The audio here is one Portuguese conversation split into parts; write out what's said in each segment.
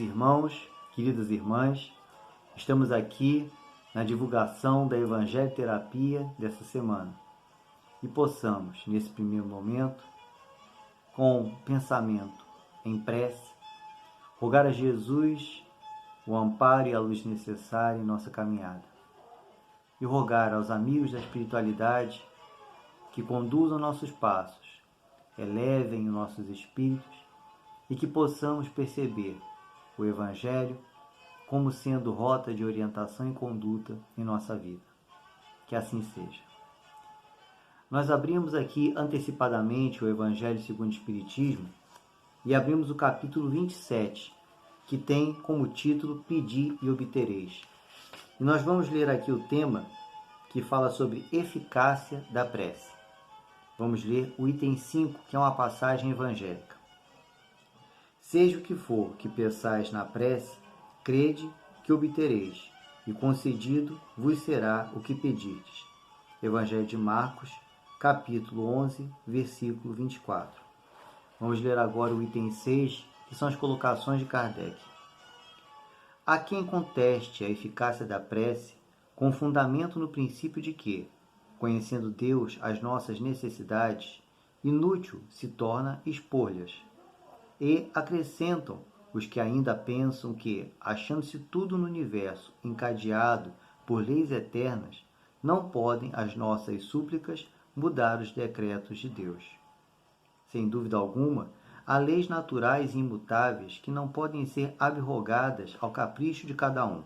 irmãos, queridas irmãs, estamos aqui na divulgação da Evangelho Terapia dessa semana e possamos, nesse primeiro momento, com pensamento em prece, rogar a Jesus o amparo e a luz necessária em nossa caminhada e rogar aos amigos da espiritualidade que conduzam nossos passos, elevem os nossos espíritos e que possamos perceber o Evangelho como sendo rota de orientação e conduta em nossa vida. Que assim seja. Nós abrimos aqui antecipadamente o Evangelho segundo o Espiritismo e abrimos o capítulo 27, que tem como título Pedi e Obtereis. E nós vamos ler aqui o tema que fala sobre eficácia da prece. Vamos ler o item 5, que é uma passagem evangélica. Seja o que for que peçais na prece, crede que obtereis, e concedido vos será o que pedirdes. Evangelho de Marcos, capítulo 11, versículo 24. Vamos ler agora o item 6, que são as colocações de Kardec. Há quem conteste a eficácia da prece com fundamento no princípio de que, conhecendo Deus as nossas necessidades, inútil se torna expor-lhas. E acrescentam os que ainda pensam que, achando-se tudo no universo encadeado por leis eternas, não podem as nossas súplicas mudar os decretos de Deus. Sem dúvida alguma, há leis naturais e imutáveis que não podem ser abrogadas ao capricho de cada um.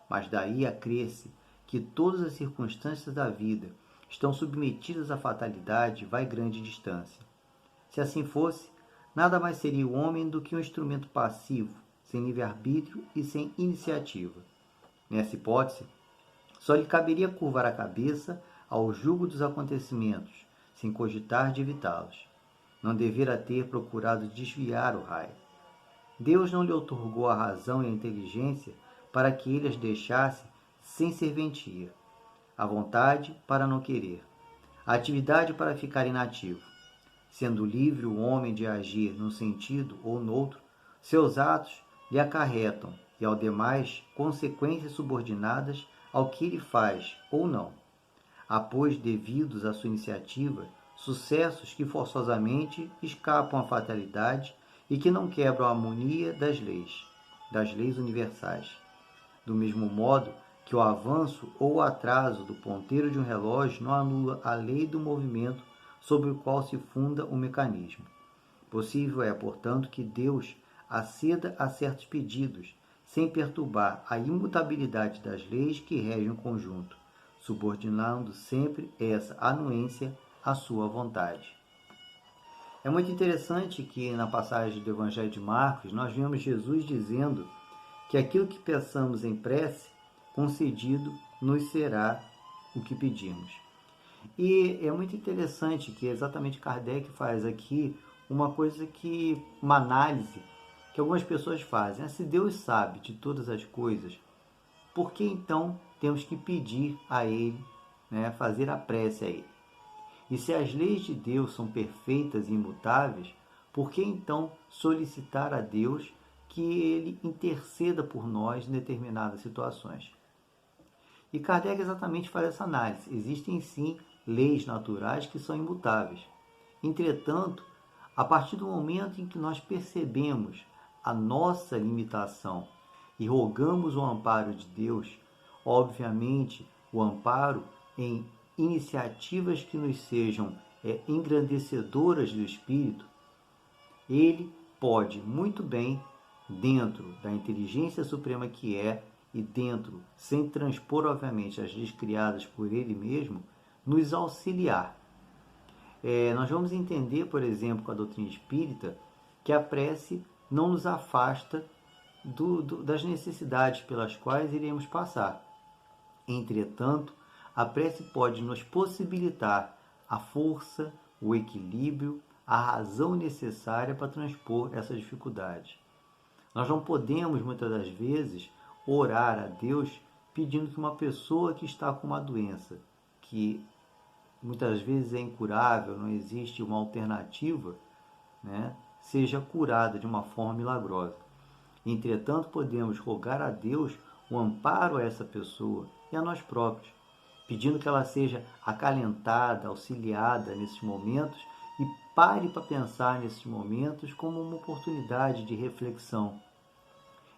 Mas daí a crer-se que todas as circunstâncias da vida estão submetidas à fatalidade vai grande distância. Se assim fosse, nada mais seria o homem do que um instrumento passivo, sem livre-arbítrio e sem iniciativa. Nessa hipótese, só lhe caberia curvar a cabeça ao jugo dos acontecimentos, sem cogitar de evitá-los. Não devera ter procurado desviar o raio. Deus não lhe outorgou a razão e a inteligência para que ele as deixasse sem serventia, a vontade para não querer, a atividade para ficar inativo. Sendo livre o homem de agir num sentido ou noutro, seus atos lhe acarretam, e ao demais, consequências subordinadas ao que ele faz ou não. Há, pois, devidos à sua iniciativa, sucessos que forçosamente escapam à fatalidade e que não quebram a harmonia das leis universais. Do mesmo modo que o avanço ou o atraso do ponteiro de um relógio não anula a lei do movimento sobre o qual se funda o mecanismo. Possível é, portanto, que Deus aceda a certos pedidos, sem perturbar a imutabilidade das leis que regem o conjunto, subordinando sempre essa anuência à sua vontade. É muito interessante que na passagem do Evangelho de Marcos nós vemos Jesus dizendo que aquilo que peçamos em prece, concedido nos será o que pedimos. E é muito interessante que exatamente Kardec faz aqui uma análise que algumas pessoas fazem. Se Deus sabe de todas as coisas, por que então temos que pedir a Ele, fazer a prece a Ele? E se as leis de Deus são perfeitas e imutáveis, por que então solicitar a Deus que Ele interceda por nós em determinadas situações? E Kardec exatamente faz essa análise. Existem sim leis naturais que são imutáveis. Entretanto, a partir do momento em que nós percebemos a nossa limitação e rogamos o amparo de Deus, obviamente o amparo em iniciativas que nos sejam engrandecedoras do espírito, ele pode muito bem, dentro da inteligência suprema que é, e dentro, sem transpor obviamente as leis criadas por ele mesmo, nos auxiliar. Nós vamos entender, por exemplo, com a doutrina espírita, que a prece não nos afasta das necessidades pelas quais iremos passar. Entretanto, a prece pode nos possibilitar a força, o equilíbrio, a razão necessária para transpor essas dificuldades. Nós não podemos, muitas das vezes, orar a Deus pedindo que uma pessoa que está com uma doença, que muitas vezes é incurável, não existe uma alternativa, seja curada de uma forma milagrosa. Entretanto, podemos rogar a Deus o amparo a essa pessoa e a nós próprios, pedindo que ela seja acalentada, auxiliada nesses momentos e pare para pensar nesses momentos como uma oportunidade de reflexão.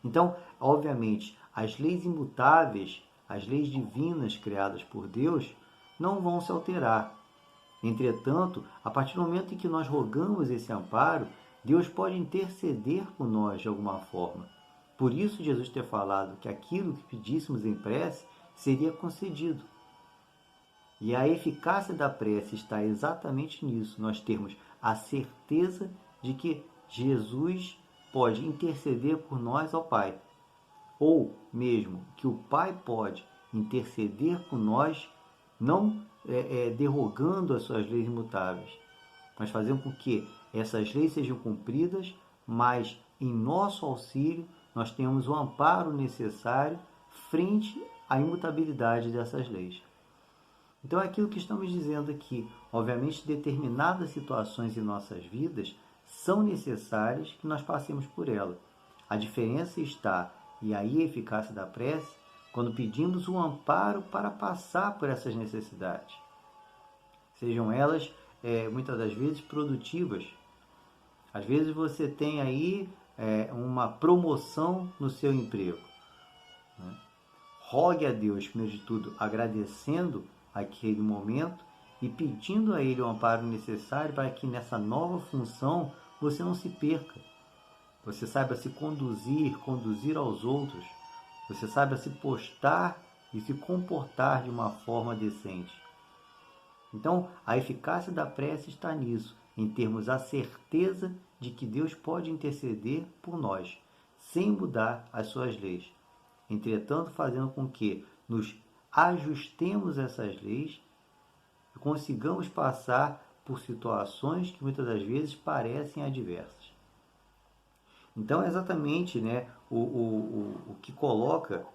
Então, obviamente, as leis imutáveis, as leis divinas criadas por Deus, não vão se alterar. Entretanto, a partir do momento em que nós rogamos esse amparo, Deus pode interceder por nós de alguma forma. Por isso, Jesus ter falado que aquilo que pedíssemos em prece seria concedido. E a eficácia da prece está exatamente nisso, nós termos a certeza de que Jesus pode interceder por nós ao Pai, ou mesmo que o Pai pode interceder por nós, não derrogando as suas leis imutáveis, mas fazendo com que essas leis sejam cumpridas, mas em nosso auxílio nós temos o amparo necessário frente à imutabilidade dessas leis. Então é aquilo que estamos dizendo aqui. Obviamente, determinadas situações em nossas vidas são necessárias que nós passemos por ela. A diferença está, e aí a eficácia da prece, quando pedimos um amparo para passar por essas necessidades. Sejam elas, muitas das vezes, produtivas. Às vezes você tem aí uma promoção no seu emprego. Né? Rogue a Deus, primeiro de tudo, agradecendo aquele momento e pedindo a Ele o amparo necessário para que nessa nova função você não se perca. Você saiba se conduzir aos outros. Você saiba se postar e se comportar de uma forma decente. Então, a eficácia da prece está nisso, em termos a certeza de que Deus pode interceder por nós, sem mudar as suas leis. Entretanto, fazendo com que nos ajustemos essas leis e consigamos passar por situações que muitas das vezes parecem adversas. Então é exatamente o que coloca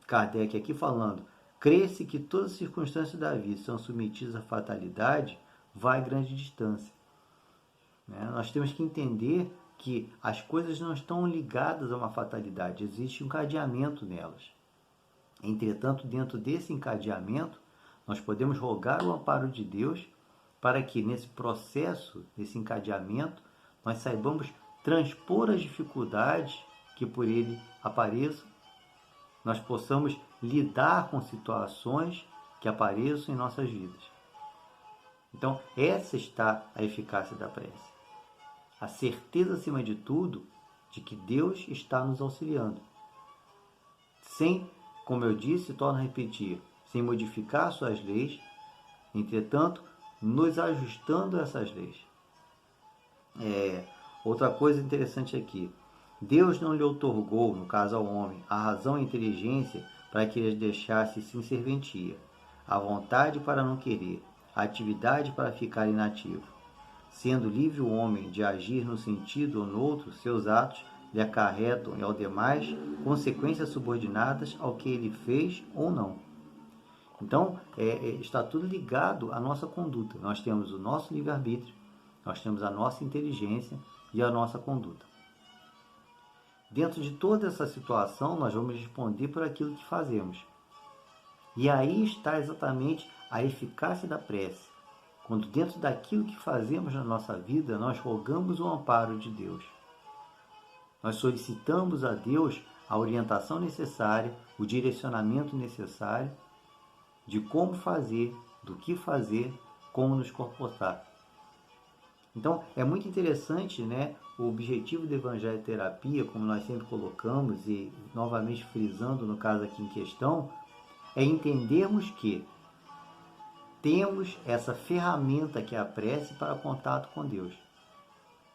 Kardec aqui falando: crê-se que todas as circunstâncias da vida são submetidas à fatalidade, vai grande distância. Nós temos que entender que as coisas não estão ligadas a uma fatalidade, existe um encadeamento nelas. Entretanto, dentro desse encadeamento, nós podemos rogar o amparo de Deus para que nesse processo, nesse encadeamento, nós saibamos transpor as dificuldades que por ele apareçam, nós possamos lidar com situações que apareçam em nossas vidas. Então, essa está a eficácia da prece. A certeza, acima de tudo, de que Deus está nos auxiliando. Sem, como eu disse, torno a repetir, sem modificar suas leis, entretanto, nos ajustando a essas leis. Outra coisa interessante aqui. Deus não lhe outorgou, no caso ao homem, a razão e a inteligência para que ele deixasse sem serventia, a vontade para não querer, a atividade para ficar inativo. Sendo livre o homem de agir no sentido ou no outro, seus atos lhe acarretam e ao demais consequências subordinadas ao que ele fez ou não. Então, está tudo ligado à nossa conduta. Nós temos o nosso livre-arbítrio, nós temos a nossa inteligência e a nossa conduta. Dentro de toda essa situação, nós vamos responder por aquilo que fazemos. E aí está exatamente a eficácia da prece. Quando dentro daquilo que fazemos na nossa vida, nós rogamos o amparo de Deus. Nós solicitamos a Deus a orientação necessária, o direcionamento necessário de como fazer, do que fazer, como nos comportar. Então, é muito interessante, o objetivo do Evangelho Terapia, como nós sempre colocamos e novamente frisando no caso aqui em questão, é entendermos que temos essa ferramenta que é a prece para contato com Deus.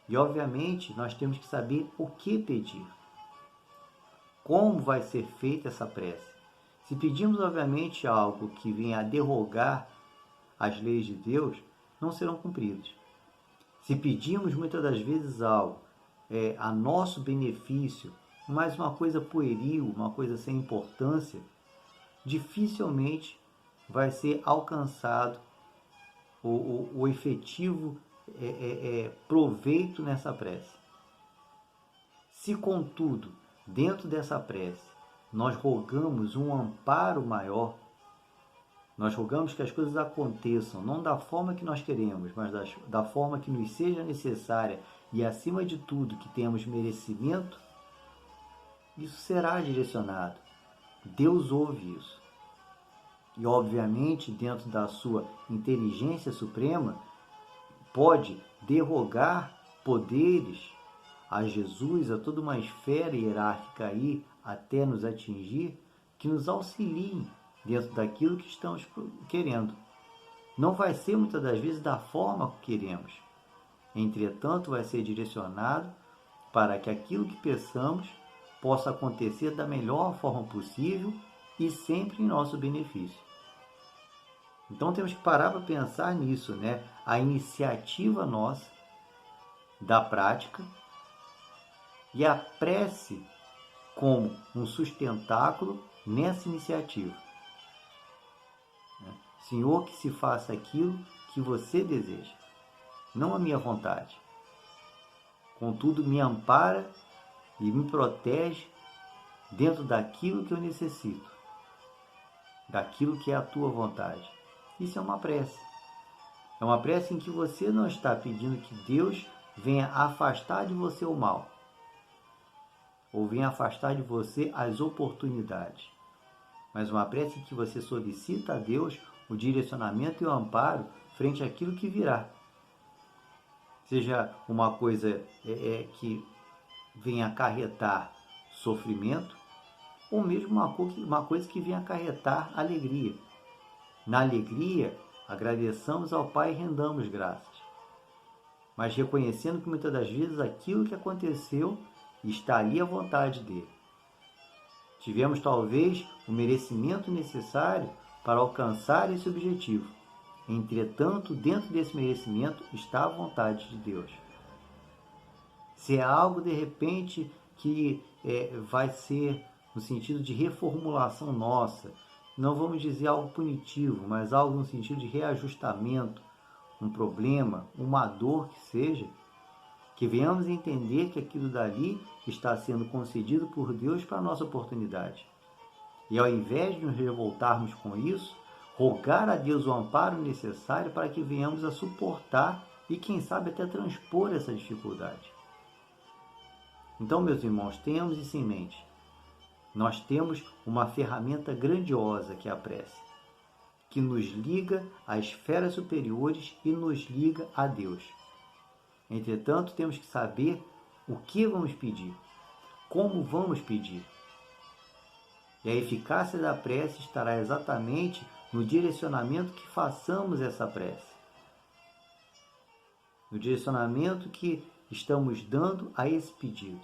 E, obviamente, nós temos que saber o que pedir. Como vai ser feita essa prece? Se pedimos, obviamente, algo que venha a derrogar as leis de Deus, não serão cumpridas. Se pedimos, muitas das vezes, algo a nosso benefício, mas uma coisa pueril, uma coisa sem importância, dificilmente vai ser alcançado o efetivo proveito nessa prece. Se, contudo, dentro dessa prece, nós rogamos um amparo maior, nós rogamos que as coisas aconteçam, não da forma que nós queremos, mas da forma que nos seja necessária e, acima de tudo, que tenhamos merecimento, isso será direcionado. Deus ouve isso. E, obviamente, dentro da sua inteligência suprema, pode derrogar poderes a Jesus, a toda uma esfera hierárquica aí, até nos atingir, que nos auxiliem dentro daquilo que estamos querendo. Não vai ser muitas das vezes da forma que queremos. Entretanto, vai ser direcionado para que aquilo que pensamos possa acontecer da melhor forma possível e sempre em nosso benefício. Então temos que parar para pensar nisso, né? A iniciativa nossa da prática e a prece como um sustentáculo nessa iniciativa. Senhor, que se faça aquilo que você deseja, não a minha vontade. Contudo, me ampara e me protege dentro daquilo que eu necessito, daquilo que é a tua vontade. Isso é uma prece. É uma prece em que você não está pedindo que Deus venha afastar de você o mal, ou venha afastar de você as oportunidades, mas uma prece em que você solicita a Deus o direcionamento e o amparo frente àquilo que virá. Seja uma coisa que venha acarretar sofrimento, ou mesmo uma coisa que venha acarretar alegria. Na alegria, agradeçamos ao Pai e rendamos graças, mas reconhecendo que muitas das vezes aquilo que aconteceu está ali à vontade dele. Tivemos talvez o merecimento necessário para alcançar esse objetivo. Entretanto, dentro desse merecimento está a vontade de Deus. Se é algo de repente que vai ser no sentido de reformulação nossa, não vamos dizer algo punitivo, mas algo no sentido de reajustamento, um problema, uma dor que seja, que venhamos entender que aquilo dali está sendo concedido por Deus para a nossa oportunidade. E ao invés de nos revoltarmos com isso, rogar a Deus o amparo necessário para que venhamos a suportar e, quem sabe, até transpor essa dificuldade. Então, meus irmãos, tenhamos isso em mente. Nós temos uma ferramenta grandiosa que é a prece, que nos liga às esferas superiores e nos liga a Deus. Entretanto, temos que saber o que vamos pedir, como vamos pedir. E a eficácia da prece estará exatamente no direcionamento que façamos essa prece, no direcionamento que estamos dando a esse pedido.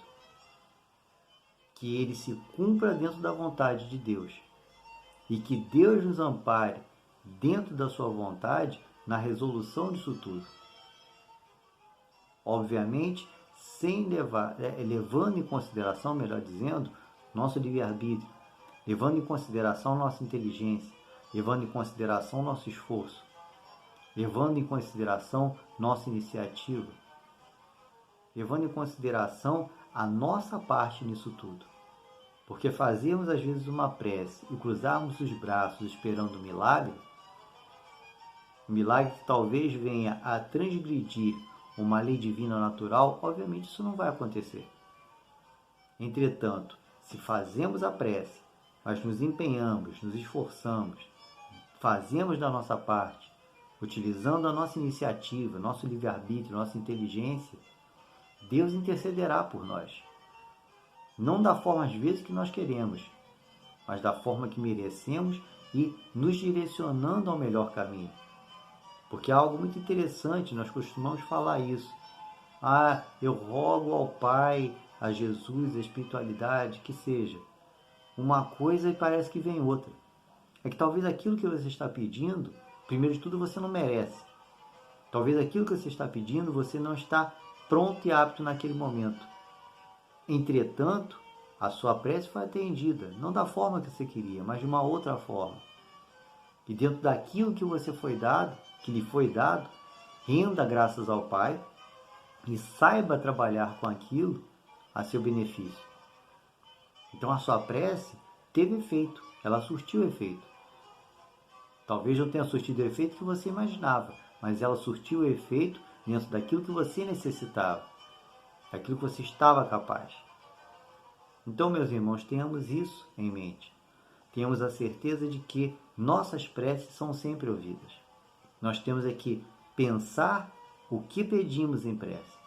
Que ele se cumpra dentro da vontade de Deus e que Deus nos ampare dentro da sua vontade na resolução disso tudo. Obviamente, levando em consideração, melhor dizendo, nosso livre-arbítrio, levando em consideração nossa inteligência, levando em consideração nosso esforço, levando em consideração nossa iniciativa, levando em consideração a nossa parte nisso tudo. Porque fazermos às vezes uma prece e cruzarmos os braços esperando um milagre que talvez venha a transgredir uma lei divina natural, obviamente isso não vai acontecer. Entretanto, se fazemos a prece, mas nos empenhamos, nos esforçamos, fazemos da nossa parte, utilizando a nossa iniciativa, nosso livre-arbítrio, nossa inteligência, Deus intercederá por nós. Não da forma às vezes que nós queremos, mas da forma que merecemos e nos direcionando ao melhor caminho. Porque é algo muito interessante, nós costumamos falar isso. Eu rogo ao Pai, a Jesus, a espiritualidade, que seja. Uma coisa e parece que vem outra. É que talvez aquilo que você está pedindo, primeiro de tudo, você não merece. Talvez aquilo que você está pedindo, você não está pronto e apto naquele momento. Entretanto, a sua prece foi atendida, não da forma que você queria, mas de uma outra forma. E dentro daquilo que lhe foi dado, renda graças ao Pai e saiba trabalhar com aquilo a seu benefício. Então a sua prece teve efeito, ela surtiu efeito. Talvez não tenha surtido o efeito que você imaginava, mas ela surtiu o efeito dentro daquilo que você necessitava, daquilo que você estava capaz. Então, meus irmãos, tenhamos isso em mente. Tenhamos a certeza de que nossas preces são sempre ouvidas. Nós temos que pensar o que pedimos em prece.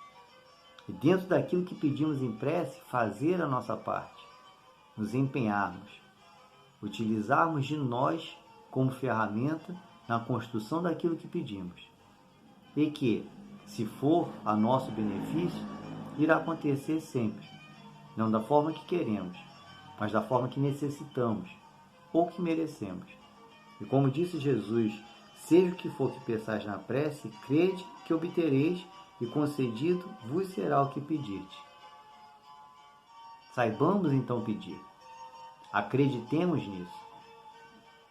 E dentro daquilo que pedimos em prece, fazer a nossa parte. Nos empenharmos. Utilizarmos de nós como ferramenta na construção daquilo que pedimos. E que, se for a nosso benefício, irá acontecer sempre. Não da forma que queremos, mas da forma que necessitamos ou que merecemos. E como disse Jesus, seja o que for que pensais na prece, crede que obtereis e concedido vos será o que pedirdes. Saibamos então pedir. Acreditemos nisso.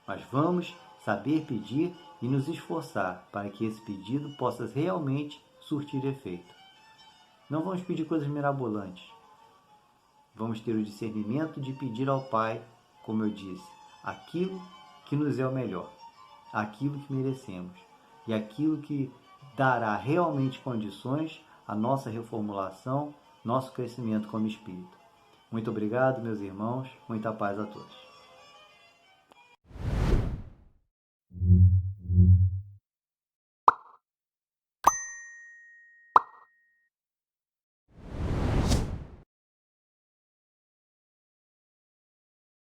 Mas vamos saber pedir e nos esforçar para que esse pedido possa realmente surtir efeito. Não vamos pedir coisas mirabolantes. Vamos ter o discernimento de pedir ao Pai, como eu disse, aquilo que nos é o melhor, aquilo que merecemos e aquilo que dará realmente condições à nossa reformulação, nosso crescimento como espírito. Muito obrigado, meus irmãos, muita paz a todos.